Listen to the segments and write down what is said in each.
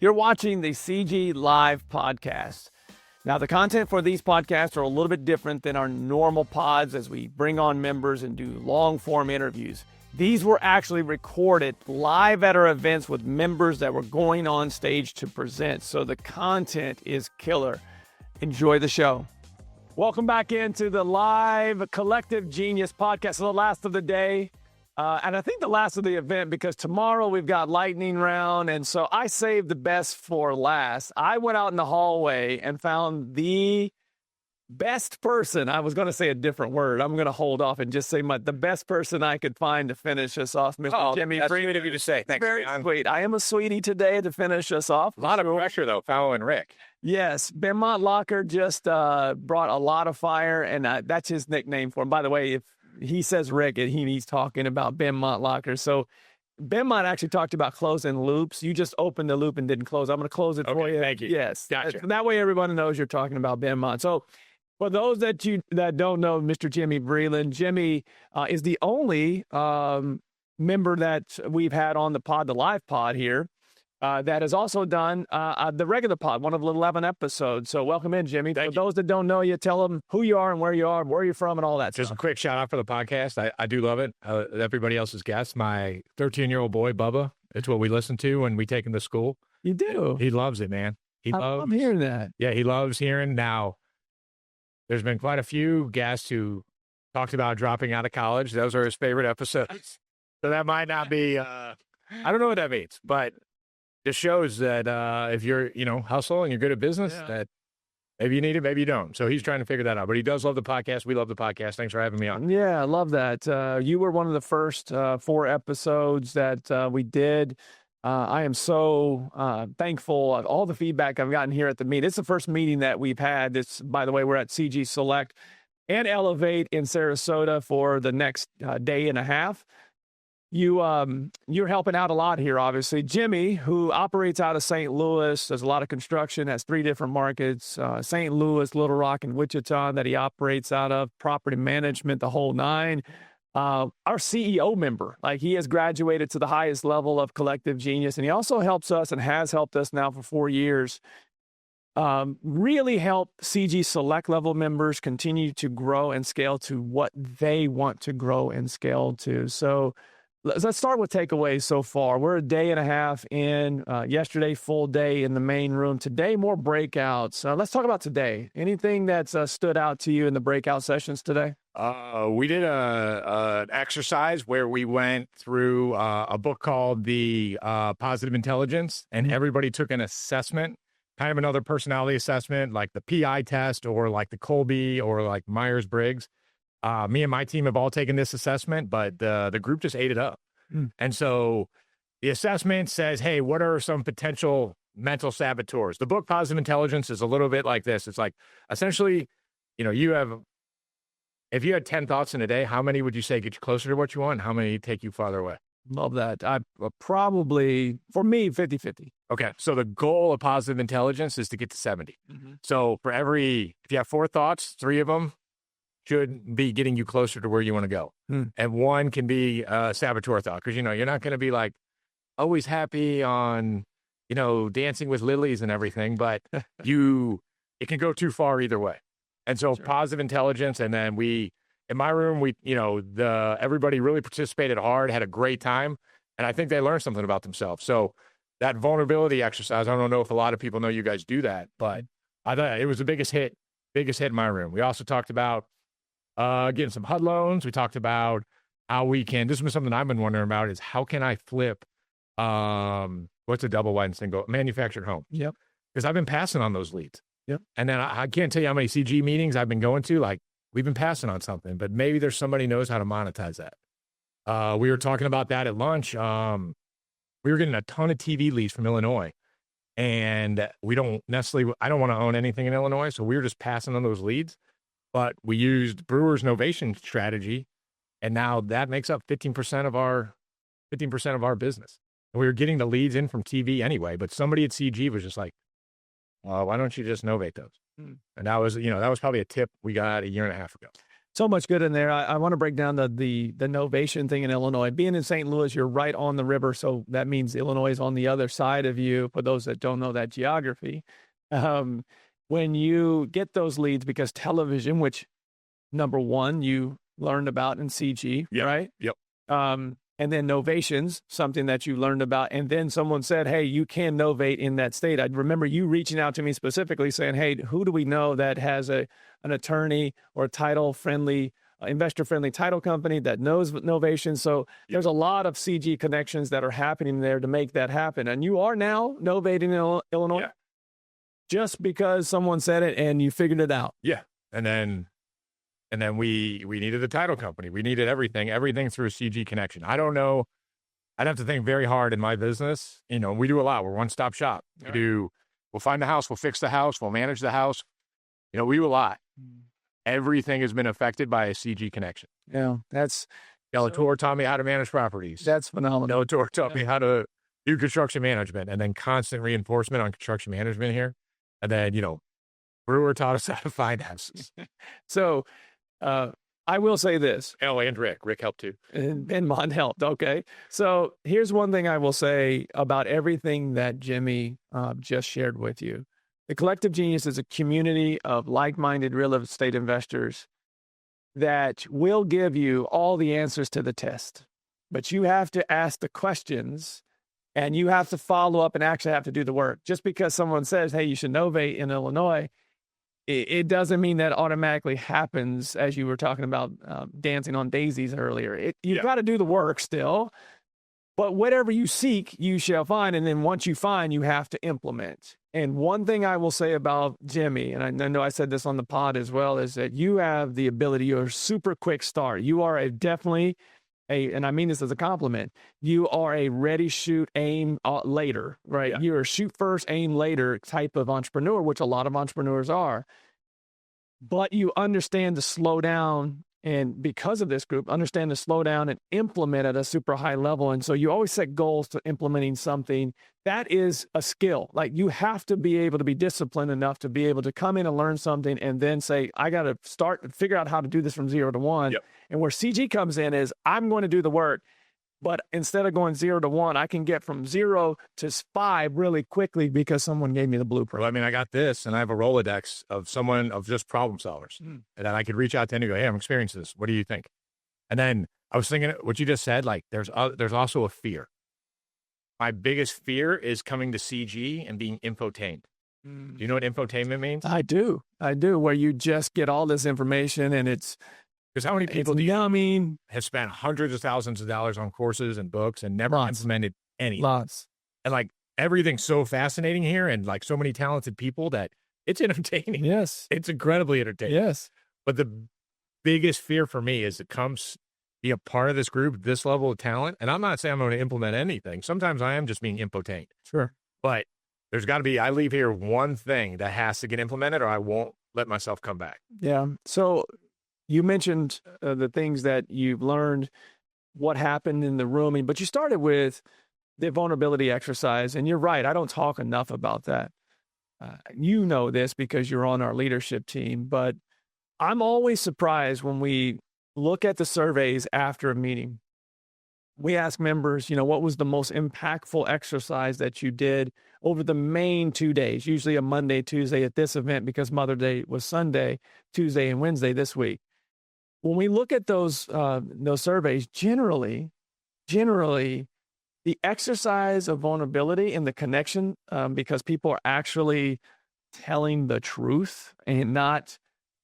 You're watching the CG Live podcast. Now, the content for these podcasts are a little bit different than our normal pods as we bring on members and do long-form interviews. These were actually recorded live at our events with members that were going on stage to present, so the content is killer. Enjoy the show. Welcome back into the live Collective Genius podcast. So the last of the day, and I think the last of the event, because tomorrow we've got lightning round, and so I saved the best for last. I went out in the hallway and found the best person. I was going to say a different word. I'm going to hold off and just say the best person I could find to finish us off, Mr. Jimmy. That's sweet of you to say. Thanks. Very sweet. I am a sweetie today to finish us off. A lot of pressure, though, following Rick. Yes, Benmont Locker just brought a lot of fire, and that's his nickname for him. By the way, if he says Rick, and he's talking about Benmont Locker. So Benmont actually talked about closing loops. You just opened the loop and didn't close. I'm going to close it for you. Thank you. Yes, Gotcha. That way everyone knows you're talking about Benmont. So for those that don't know Mr. Jimmy Vreeland, Jimmy is the only member that we've had on the live pod here. That has also done the regular pod, one of the 11 episodes. So welcome in, Jimmy. For those that don't know you, tell them who you are and where you're from and all that Just stuff. a quick shout out for the podcast. I do love it. Everybody else's guests. My 13-year-old boy, Bubba, it's what we listen to when we take him to school. You do? He loves it, man. I'm hearing that. Yeah, he loves hearing. Now, there's been quite a few guests who talked about dropping out of college. Those are his favorite episodes. So that might not be, I don't know what that means, but just shows that if you're, hustle and you're good at business, that maybe you need it, maybe you don't. So he's trying to figure that out. But he does love the podcast. We love the podcast. Thanks for having me on. Yeah, I love that. You were one of the first 4 episodes that we did. I am so thankful of all the feedback I've gotten here at the meet. It's the first meeting that we've had. This, by the way, we're at CG Select and Elevate in Sarasota for the next day and a half. You're helping out a lot here, obviously. Jimmy, who operates out of St. Louis, does a lot of construction, has 3 different markets, St. Louis, Little Rock, and Wichita that he operates out of, property management, the whole 9. Our CEO member, like he has graduated to the highest level of Collective Genius, and he also helps us and has helped us now for 4 years, really help CG Select level members continue to grow and scale to what they want to grow and scale to. So let's start with takeaways so far. We're a day and a half in. Yesterday, full day in the main room. Today, more breakouts. Let's talk about today. Anything that's stood out to you in the breakout sessions today? We did an exercise where we went through a book called The Positive Intelligence, and everybody took an assessment, kind of another personality assessment, like the PI test or like the Colby or like Myers-Briggs. Me and my team have all taken this assessment, but the group just ate it up. And so the assessment says, hey, what are some potential mental saboteurs? The book Positive Intelligence is a little bit like this. It's like, essentially, if you had 10 thoughts in a day, how many would you say get you closer to what you want? How many take you farther away? Love that. I probably, for me, 50-50. Okay. So the goal of Positive Intelligence is to get to 70. So if you have 4 thoughts, 3 of them should be getting you closer to where you want to go. And 1 can be a saboteur thought, because, you're not going to be like always happy on, dancing with lilies and everything, but it can go too far either way. And so Positive Intelligence. And then in my room, everybody really participated hard, had a great time. And I think they learned something about themselves. So that vulnerability exercise, I don't know if a lot of people know you guys do that, but I thought it was the biggest hit in my room. We also talked about getting some HUD loans. We talked about how we can, this was something I've been wondering about, is how can I flip, what's a double wide and single manufactured home? Yep. Because I've been passing on those leads. Yep. And then I can't tell you how many CG meetings I've been going to. Like, we've been passing on something, but maybe there's somebody knows how to monetize that. We were talking about that at lunch. We were getting a ton of TV leads from Illinois, and I don't want to own anything in Illinois. So we were just passing on those leads. But we used Brewer's novation strategy, and now that makes up 15% of our business. And we were getting the leads in from TV anyway, but somebody at CG was just like, why don't you just novate those? And that was probably a tip we got a year and a half ago. So much good in there. I want to break down the novation thing in Illinois. Being in St. Louis, you're right on the river, so that means Illinois is on the other side of you. For those that don't know that geography, when you get those leads, because television, which number one you learned about in CG, right? Yep. And then novations, something that you learned about, and then someone said, "Hey, you can novate in that state." I remember you reaching out to me specifically saying, "Hey, who do we know that has an attorney or a title-friendly, investor-friendly title company that knows novation?" So there's a lot of CG connections that are happening there to make that happen. And you are now novating in Illinois just because someone said it and you figured it out. Yeah, and then we needed a title company. We needed everything through a CG connection. I don't know. I'd have to think very hard in my business. You know, we do a lot. We're one-stop shop. We'll find the house. We'll fix the house. We'll manage the house. You know, we do a lot. Everything has been affected by a CG connection. Yeah, that's... Delator taught me how to manage properties. That's phenomenal. Delator taught me how to do construction management, and then constant reinforcement on construction management here. And then, you know, Brewer taught us how to find houses. So... I will say this. Oh, and Rick helped too. And Mon helped. Okay. So here's one thing I will say about everything that Jimmy just shared with you. The Collective Genius is a community of like-minded real estate investors that will give you all the answers to the test. But you have to ask the questions and you have to follow up and actually have to do the work. Just because someone says, "Hey, you should novate in Illinois," it doesn't mean that automatically happens, as you were talking about dancing on daisies earlier. You've got to do the work still, but whatever you seek, you shall find. And then once you find, you have to implement. And one thing I will say about Jimmy, and I know I said this on the pod as well, is that you have the ability, you're a super quick start. You are and I mean this as a compliment, you are a ready, shoot, aim later, right? Yeah. You're a shoot first, aim later type of entrepreneur, which a lot of entrepreneurs are. But you understand to slow down, and because of this group, understand to slow down and implement at a super high level. And so you always set goals to implementing something. That is a skill. Like, you have to be able to be disciplined enough to be able to come in and learn something and then say, "I got to start and figure out how to do this from 0 to 1. Yep. And where CG comes in is, I'm going to do the work, but instead of going 0 to 1, I can get from 0 to 5 really quickly because someone gave me the blueprint. Well, I mean, I got this, and I have a Rolodex of just problem solvers. And then I could reach out to anyone and go, "Hey, I'm experiencing this. What do you think?" And then I was thinking what you just said, like there's also a fear. My biggest fear is coming to CG and being infotained. Do you know what infotainment means? I do. Where you just get all this information and it's... Because how many people have spent hundreds of thousands of dollars on courses and books and never implemented anything? Lots. And like, everything's so fascinating here and like so many talented people that it's entertaining. Yes. It's incredibly entertaining. Yes. But the biggest fear for me is be a part of this group, this level of talent. And I'm not saying I'm going to implement anything. Sometimes I am just being impotent. Sure. But there's got to be, I leave here one thing that has to get implemented or I won't let myself come back. Yeah. So you mentioned the things that you've learned, what happened in the room, but you started with the vulnerability exercise. And you're right. I don't talk enough about that. You know this because you're on our leadership team, but I'm always surprised when we look at the surveys after a meeting. We ask members, what was the most impactful exercise that you did over the main 2 days, usually a Monday, Tuesday at this event because Mother's Day was Sunday, Tuesday and Wednesday this week. When we look at those surveys, generally, the exercise of vulnerability and the connection, because people are actually telling the truth and not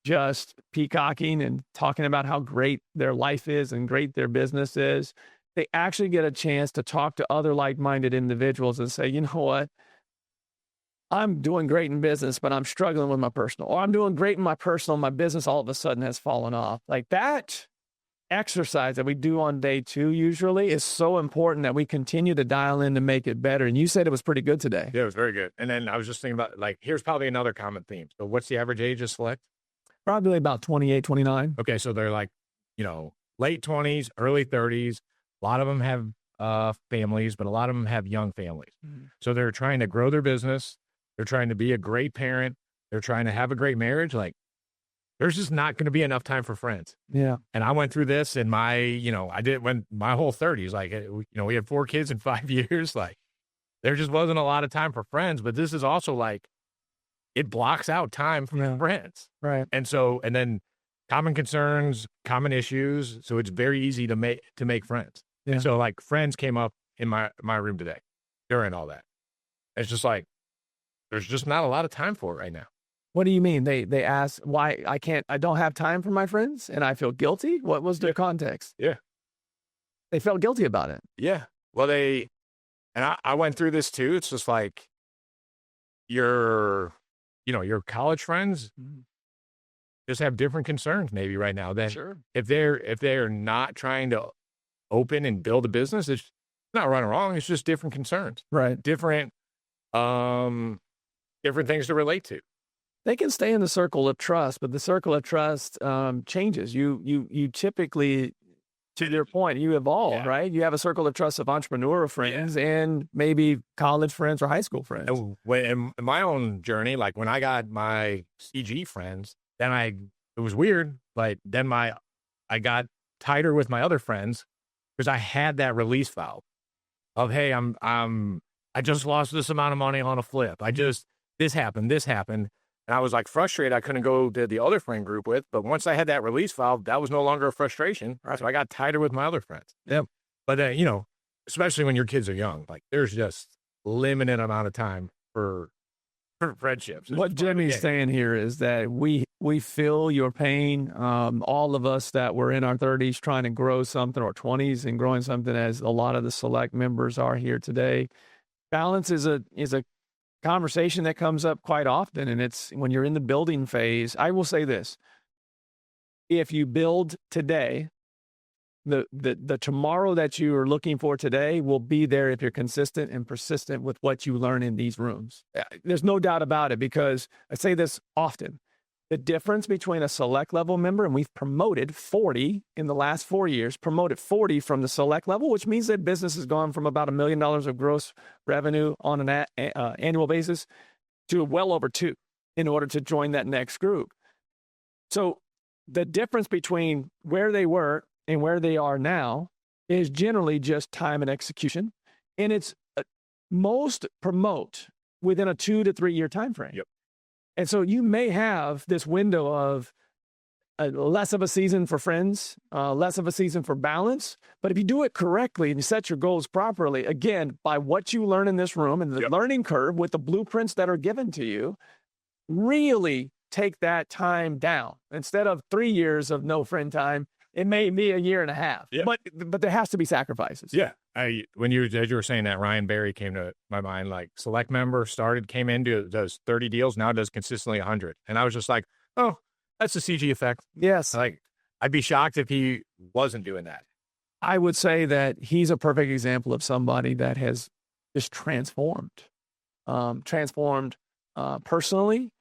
just peacocking and talking about how great their life is and great their business is. They actually get a chance to talk to other like-minded individuals and say, "You know what? I'm doing great in business, but I'm struggling with my personal, or I'm doing great in my personal, my business all of a sudden has fallen off." Like, that exercise that we do on day 2 usually is so important that we continue to dial in to make it better. And you said it was pretty good today. Yeah, it was very good. And then I was just thinking about, like, here's probably another common theme. So what's the average age of Select? Probably about 28, 29. Okay, so they're like, late 20s, early 30s. A lot of them have families, but a lot of them have young families. So they're trying to grow their business. They're trying to be a great parent. They're trying to have a great marriage. Like, there's just not going to be enough time for friends. Yeah. And I went through this in my, I did when my whole 30s, like, we had 4 kids in 5 years. Like, there just wasn't a lot of time for friends. But this is also like, it blocks out time for friends. Right. And then common concerns, common issues. So it's very easy to make friends. Yeah. So like friends came up in my room today during all that. It's just like, there's just not a lot of time for it right now. What do you mean? They ask why I don't have time for my friends and I feel guilty? What was their context? Yeah. They felt guilty about it. Yeah. Well, I went through this too. It's just like your college friends just have different concerns maybe right now than if they're not trying to open and build a business. It's not right or wrong. It's just different concerns. Right. Different things to relate to. They can stay in the circle of trust, but the circle of trust changes. You typically, to their point, you evolve, right? You have a circle of trust of entrepreneur friends and maybe college friends or high school friends. And in my own journey, like when I got my CG friends, then it was weird, but then I got tighter with my other friends because I had that release valve of, hey, I just lost this amount of money on a flip. This happened. And I was like frustrated. I couldn't go to the other friend group with, but once I had that release valve, that was no longer a frustration. Right. So I got tighter with my other friends. Yep. But especially when your kids are young, like there's just limited amount of time for friendships. What Jimmy's saying here is that we feel your pain. All of us that were in our 30s trying to grow something, or 20s and growing something, as a lot of the select members are here today. Balance is a conversation that comes up quite often, and it's when you're in the building phase. I will say this: if you build today, the tomorrow that you are looking for today will be there if you're consistent and persistent with what you learn in these rooms. There's no doubt about it, because I say this often. The difference between a select level member, and we've promoted 40 in the last 4 years, promoted 40 from the select level, which means that business has gone from about $1 million of gross revenue on an annual basis to well over 2 in order to join that next group. So the difference between where they were and where they are now is generally just time and execution. And it's most promote within a 2 to 3 year time frame. Yep. And so you may have this window of less of a season for friends, less of a season for balance. But if you do it correctly and you set your goals properly, again, by what you learn in this room and the learning curve with the blueprints that are given to you, really take that time down. Instead of 3 years of no friend time, it may be 1.5 years. Yeah. But there has to be sacrifices. Yeah. As you were saying that, Ryan Berry came to my mind, like select member, came in, does 30 deals, now does consistently 100. And I was just like, oh, that's the CG effect. Yes. Like, I'd be shocked if he wasn't doing that. I would say that he's a perfect example of somebody that has just transformed personally,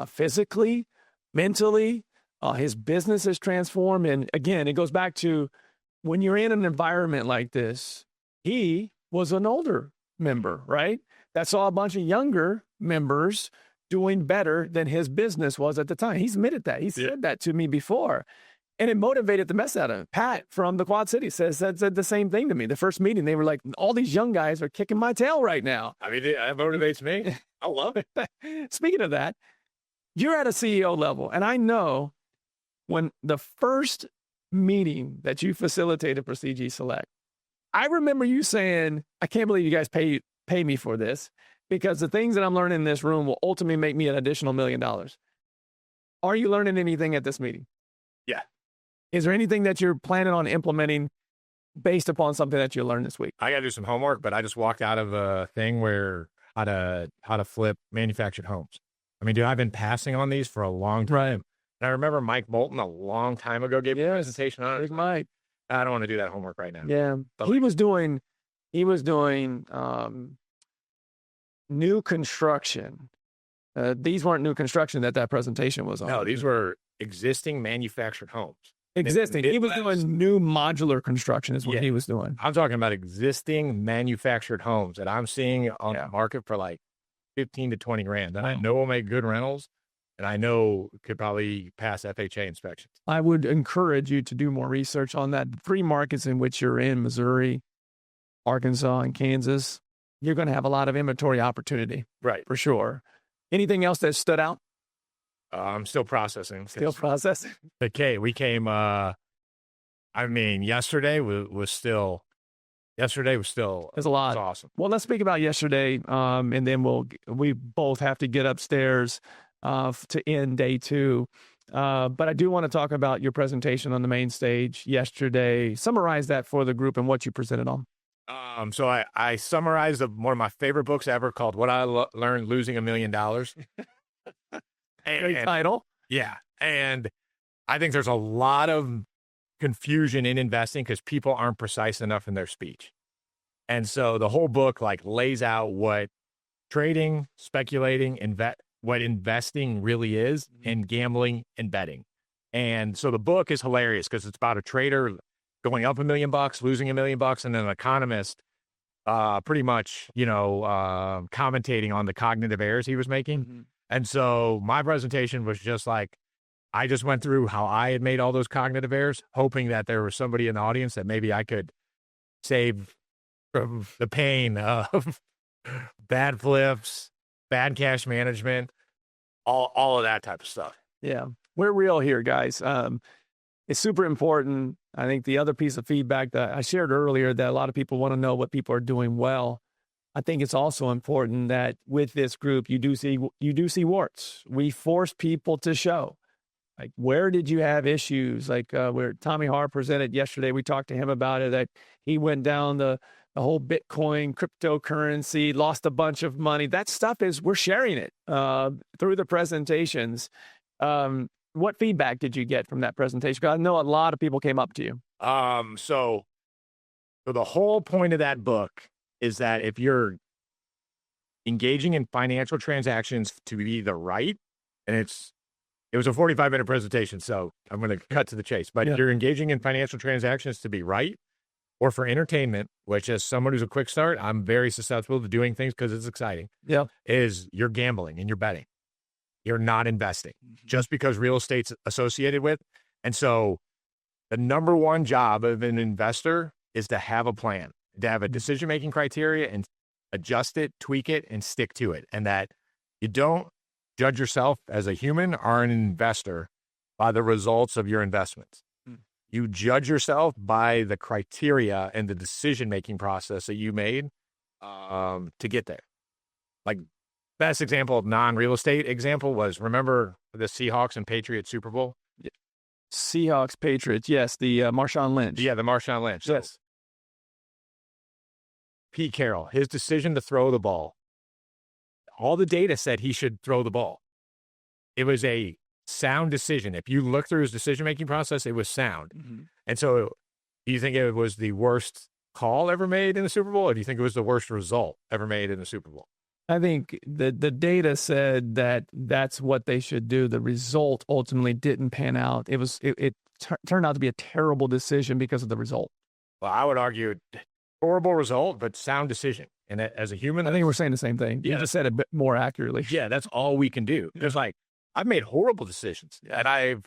physically, mentally. His business has transformed. And again, it goes back to when you're in an environment like this. He was an older member, right? That saw a bunch of younger members doing better than his business was at the time. He's admitted that. He said that to me before. And it motivated the mess out of him. Pat from the Quad Cities said the same thing to me. The first meeting, they were like, all these young guys are kicking my tail right now. I mean, that motivates me. I love it. Speaking of that, you're at a CEO level. And I know when the first meeting that you facilitated for CG Select, I remember you saying, I can't believe you guys pay me for this, because the things that I'm learning in this room will ultimately make me an additional $1 million. Are you learning anything at this meeting? Yeah. Is there anything that you're planning on implementing based upon something that you learned this week? I got to do some homework, but I just walked out of a thing where how to flip manufactured homes. I mean, dude, I've been passing on these for a long time. Right. And I remember Mike Moulton a long time ago gave a presentation on it. Big Mike. I don't want to do that homework right now. Yeah. But he was doing new construction. These weren't new construction that presentation was on. No, these were existing manufactured homes. Existing. He was doing new modular construction is what he was doing. I'm talking about existing manufactured homes that I'm seeing on the market for like 15 to 20 grand. And I know will make good rentals. and I know could probably pass FHA inspections. I would encourage you to do more research on that. The 3 markets in which you're in, Missouri, Arkansas, and Kansas, you're going to have a lot of inventory opportunity. Right. For sure. Anything else that stood out? I'm still processing. Still processing? Okay, we came, yesterday was still There's a lot. It was awesome. Well, let's speak about yesterday, and then we both have to get upstairs to end day 2. But I do want to talk about your presentation on the main stage yesterday. Summarize that for the group and what you presented on. So I summarized one of my favorite books ever called What I Learned Losing $1 Million. Great title. Yeah. And I think there's a lot of confusion in investing because people aren't precise enough in their speech. And so the whole book lays out what trading, speculating, what investing really is, and gambling and betting. And so the book is hilarious because it's about a trader going up $1 million, losing $1 million, and an economist pretty much, commentating on the cognitive errors he was making. Mm-hmm. And so my presentation was just I just went through how I had made all those cognitive errors, hoping that there was somebody in the audience that maybe I could save from the pain of bad flips, bad cash management, all of that type of stuff. Yeah, we're real here, guys. It's super important. I think the other piece of feedback that I shared earlier, that a lot of people want to know what people are doing well. I think it's also important that with this group, you do see warts. We force people to show, where did you have issues? Where Tommy Har presented yesterday, we talked to him about it, that he went down the whole Bitcoin cryptocurrency, lost a bunch of money. That stuff we're sharing it through the presentations. What feedback did you get from that presentation? Because I know a lot of people came up to you. So the whole point of that book is that if you're engaging in financial transactions to be the right, and it was a 45-minute presentation, so I'm going to cut to the chase, but you're engaging in financial transactions to be right, or for entertainment, which as someone who's a quick start, I'm very susceptible to doing things because it's exciting. Yeah. Is you're gambling and you're betting. You're not investing just because real estate's associated with. And so the number one job of an investor is to have a plan, to have a decision-making criteria and adjust it, tweak it, and stick to it. And that you don't judge yourself as a human or an investor by the results of your investments. You judge yourself by the criteria and the decision-making process that you made to get there. Best example of non-real estate example was, remember the Seahawks and Patriots Super Bowl? Seahawks, Patriots, yes, the Marshawn Lynch. Yeah, the Marshawn Lynch. Yes. So, Pete Carroll, his decision to throw the ball, all the data said he should throw the ball. It was a sound decision. If you look through his decision-making process, it was sound. Mm-hmm. And so do you think it was the worst call ever made in the Super Bowl, or do you think it was the worst result ever made in the Super Bowl? I think the data said that that's what they should do. The result ultimately didn't pan out. It turned out to be a terrible decision because of the result. Well, I would argue horrible result, but sound decision. And as a human, I think we're saying the same thing. You just said it a bit more accurately. Yeah, that's all we can do. It's I've made horrible decisions and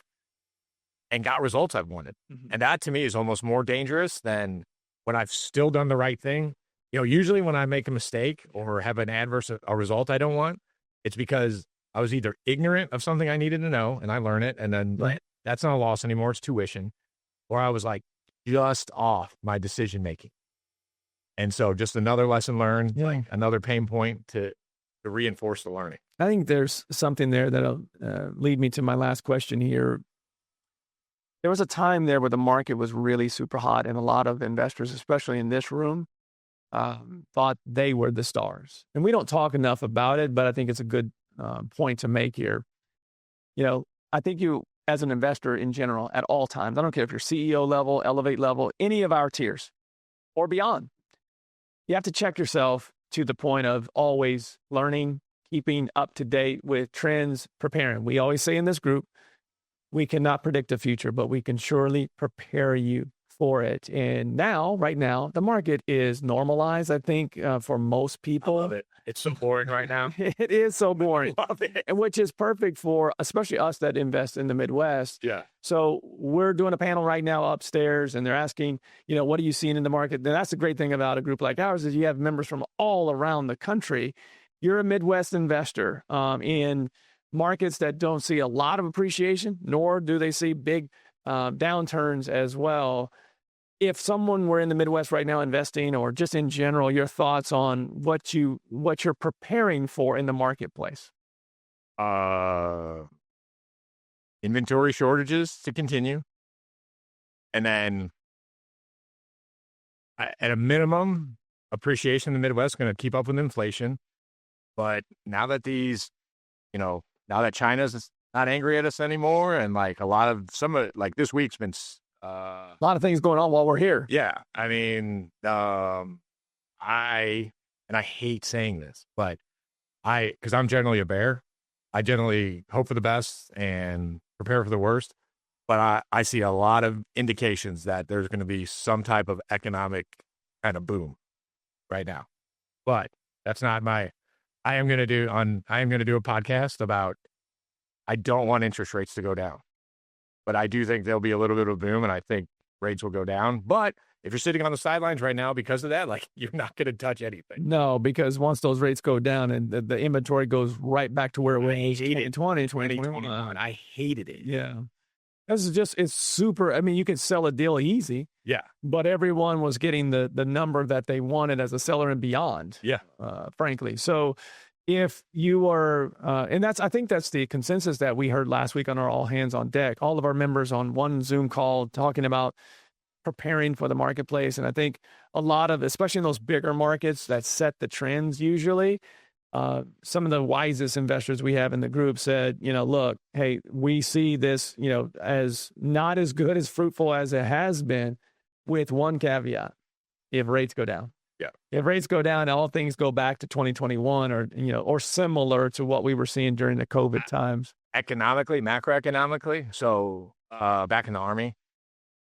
got results I've wanted. Mm-hmm. And that to me is almost more dangerous than when I've still done the right thing. Usually when I make a mistake or have a result I don't want, it's because I was either ignorant of something I needed to know and I learn it, and then that's not a loss anymore, it's tuition, or I was just off my decision making. And so just another lesson learned, another pain point to reinforce the learning. I think there's something there that'll lead me to my last question here. There was a time there where the market was really super hot, and a lot of investors, especially in this room, thought they were the stars. And we don't talk enough about it, but I think it's a good point to make here. I think you, as an investor in general, at all times, I don't care if you're CEO level, Elevate level, any of our tiers or beyond, you have to check yourself to the point of always learning, keeping up to date with trends, preparing. We always say in this group, we cannot predict the future, but we can surely prepare you for it. And now, right now, the market is normalized, I think, for most people. I love it. It's so boring right now. It is so boring. Love it. And which is perfect for, especially us that invest in the Midwest. Yeah. So we're doing a panel right now upstairs, and they're asking, what are you seeing in the market? And that's the great thing about a group like ours is you have members from all around the country. You're a Midwest investor in markets that don't see a lot of appreciation, nor do they see big downturns as well. If someone were in the Midwest right now investing, or just in general, your thoughts on what you're preparing for in the marketplace? Inventory shortages to continue. And then at a minimum, appreciation in the Midwest is going to keep up with inflation. But now that now that China's not angry at us anymore, and like this week's been a lot of things going on while we're here. Yeah. I mean, I hate saying this, but because I'm generally a bear, I generally hope for the best and prepare for the worst. But I see a lot of indications that there's going to be some type of economic kind of boom right now. But that's not I am going to do a podcast about, I don't want interest rates to go down, but I do think there'll be a little bit of a boom, and I think rates will go down. But if you're sitting on the sidelines right now because of that, you're not going to touch anything. No, because once those rates go down and the inventory goes right back to where it was in 2021. I hated it. Yeah. It's super. I mean, you could sell a deal easy. Yeah. But everyone was getting the number that they wanted as a seller and beyond. Yeah. Frankly. So if you are, and I think that's the consensus that we heard last week on our all hands on deck, all of our members on one Zoom call talking about preparing for the marketplace. And I think a lot of, especially in those bigger markets that set the trends usually, some of the wisest investors we have in the group said, look, hey, we see this, as not as good as fruitful as it has been, with one caveat: if rates go down. Yeah. If rates go down, all things go back to 2021 or similar to what we were seeing during the COVID times. Economically, macroeconomically. So back in the Army,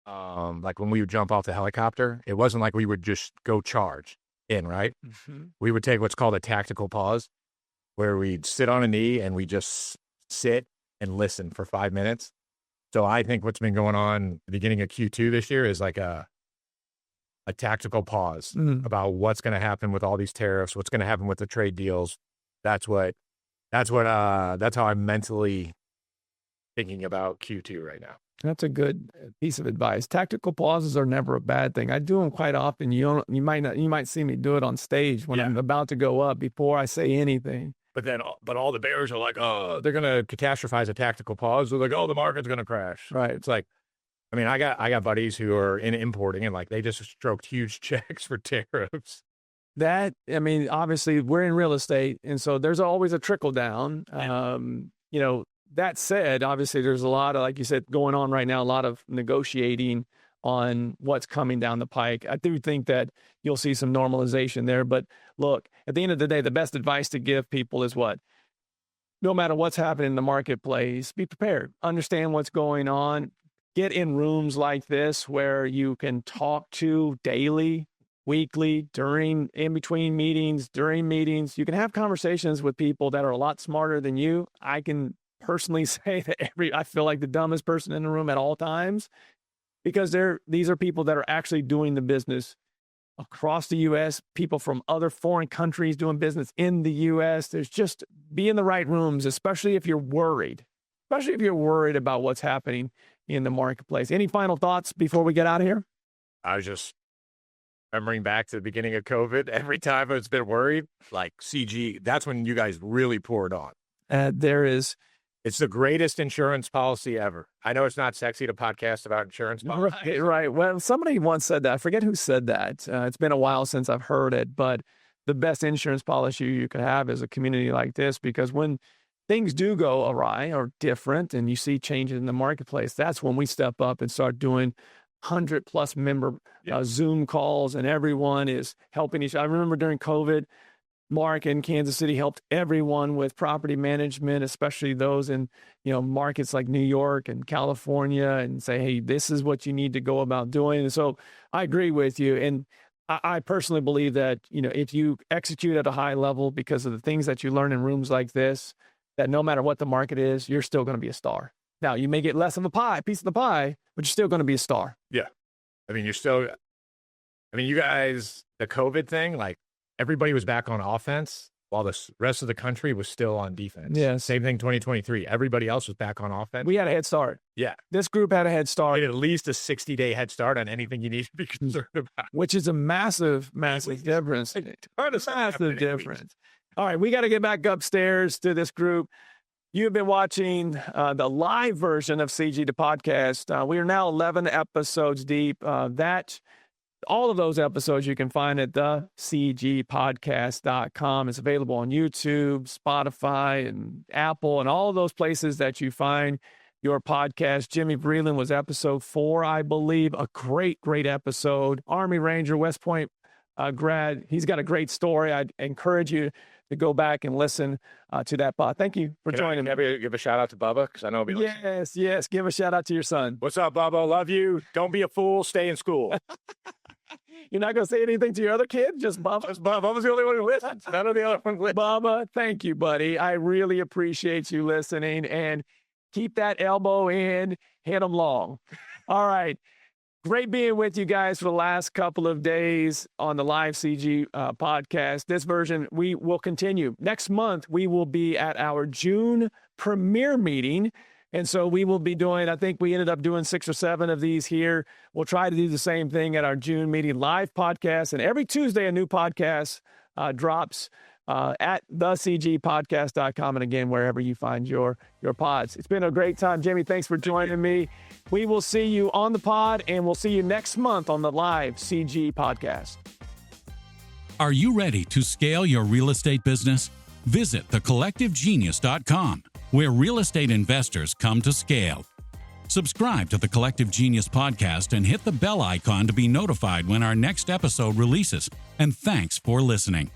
like when we would jump off the helicopter, it wasn't like we would just go charge in, right? Mm-hmm. We would take what's called a tactical pause, where we'd sit on a knee and we just sit and listen for 5 minutes. So I think what's been going on at the beginning of Q2 this year is like a tactical pause about what's going to happen with all these tariffs, what's going to happen with the trade deals. That's how I'm mentally thinking about Q2 right now. That's a good piece of advice. Tactical pauses are never a bad thing. I do them quite often. You might see me do it on stage when I'm about to go up before I say anything. But all the bears are like, oh, they're going to catastrophize a tactical pause. They're like, oh, the market's going to crash. Right. It's like, I mean, I got buddies who are in importing, and they just stroked huge checks for tariffs. Obviously we're in real estate, and so there's always a trickle down. That said, obviously there's a lot of, like you said, going on right now, a lot of negotiating on what's coming down the pike. I do think that you'll see some normalization there. But look, at the end of the day, the best advice to give people is what? No matter what's happening in the marketplace, be prepared. Understand what's going on. Get in rooms like this where you can talk to daily, weekly, in between meetings, during meetings. You can have conversations with people that are a lot smarter than you. I can personally say that I feel like the dumbest person in the room at all times, because these are people that are actually doing the business across the U.S., people from other foreign countries doing business in the U.S. There's just, be in the right rooms, especially if you're worried about what's happening in the marketplace. Any final thoughts before we get out of here? I was just remembering back to the beginning of COVID. Every time I've been worried, like CG, that's when you guys really poured on. It's the greatest insurance policy ever. I know it's not sexy to podcast about insurance policy. Right. Well, somebody once said that. I forget who said that. It's been a while since I've heard it, but the best insurance policy you could have is a community like this, because when things do go awry or different and you see changes in the marketplace, that's when we step up and start doing 100+ member Zoom calls, and everyone is helping each other. I remember during COVID, Mark in Kansas City helped everyone with property management, especially those in, markets like New York and California, and say, hey, this is what you need to go about doing. And so I agree with you. And I personally believe that, if you execute at a high level because of the things that you learn in rooms like this, that no matter what the market is, you're still going to be a star. Now, you may get less of a piece of the pie, but you're still going to be a star. Yeah. I mean, you guys, the COVID thing, like everybody was back on offense while the rest of the country was still on defense. Yeah. Same thing 2023. Everybody else was back on offense. We had a head start. Yeah. This group had a head start. At least a 60-day head start on anything you need to be concerned about. Which is a massive difference. Massive difference. All right, we got to get back upstairs to this group. You've been watching the live version of CG the podcast. We are now 11 episodes deep. All of those episodes you can find at thecgpodcast.com. It's available on YouTube, Spotify, and Apple, and all of those places that you find your podcast. Jimmy Vreeland was episode 4, I believe. A great episode. Army Ranger, West Point grad. He's got a great story. I'd encourage you to go back and listen to that pod. Thank you for joining me. Give a shout out to Bubba, because I know he'll be listening. Yes. Give a shout out to your son. What's up, Bubba? Love you. Don't be a fool. Stay in school. You're not going to say anything to your other kid? Just Bubba? Bubba's the only one who listens. None of the other ones listen. Bubba, thank you, buddy. I really appreciate you listening. And keep that elbow in. Hit them long. All right. Great being with you guys for the last couple of days on the live CG podcast. This version, we will continue. Next month, we will be at our June premiere meeting. And so we will be doing, I think we ended up doing 6 or 7 of these here. We'll try to do the same thing at our June meeting live podcast. And every Tuesday, a new podcast drops at thecgpodcast.com. And again, wherever you find your pods. It's been a great time. Jimmy, thanks for joining me. We will see you on the pod, and we'll see you next month on the live CG podcast. Are you ready to scale your real estate business? Visit thecollectivegenius.com, where real estate investors come to scale. Subscribe to the Collective Genius podcast and hit the bell icon to be notified when our next episode releases. And thanks for listening.